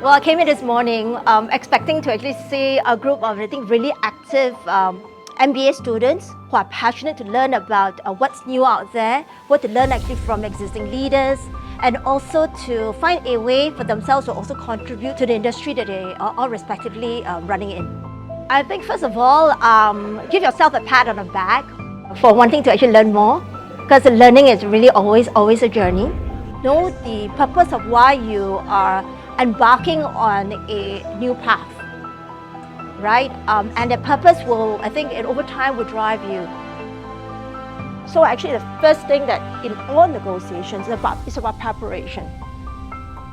Well, I came in this morning expecting to actually see a group of, I think, really active MBA students who are passionate to learn about what's new out there, what to learn actually from existing leaders, and also to find a way for themselves to also contribute to the industry that they are all respectively running in. I think first of all, give yourself a pat on the back for wanting to actually learn more, because learning is really always a journey. Know the purpose of why you are embarking on a new path, right? And the purpose will, I think, over time will drive you. So actually the first thing that in all negotiations is about preparation.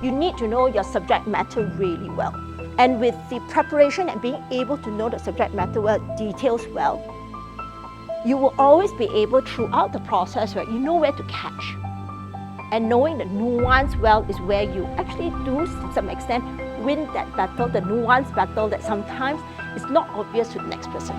You need to know your subject matter really well. And with the preparation and being able to know the subject matter well, details well, you will always be able throughout the process, right? You know where to catch. And knowing the nuance well is where you actually do, to some extent, win that battle, the nuance battle that sometimes is not obvious to the next person.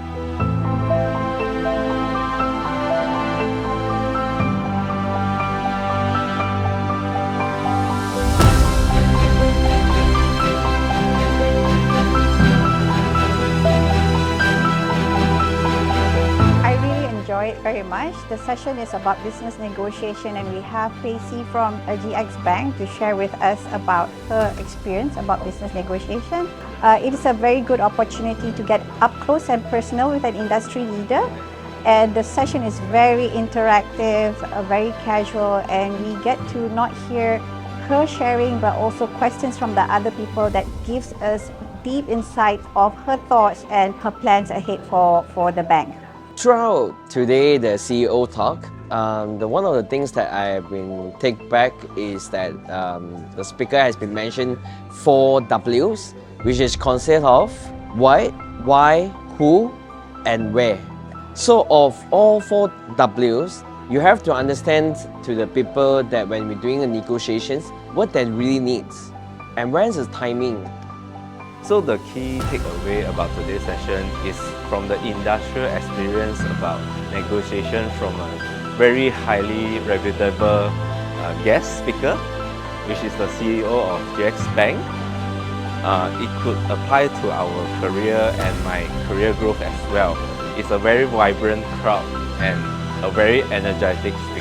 It very much. The session is about business negotiation, and we have Pei-Si from GX Bank to share with us about her experience about business negotiation. It is a very good opportunity to get up close and personal with an industry leader, and the session is very interactive, very casual, and we get to not hear her sharing but also questions from the other people that gives us deep insight of her thoughts and her plans ahead for the bank. Throughout today, the CEO talk, one of the things that I've been taken back is that the speaker has been mentioned 4 W's, which is consist of what, why, who, and where. So of all 4 W's, you have to understand to the people that when we're doing the negotiations, what that really needs, and when is the timing. So the key takeaway about today's session is from the industrial experience about negotiation from a very highly reputable guest speaker, which is the CEO of GX Bank. It could apply to our career and my career growth as well. It's a very vibrant crowd and a very energetic speaker.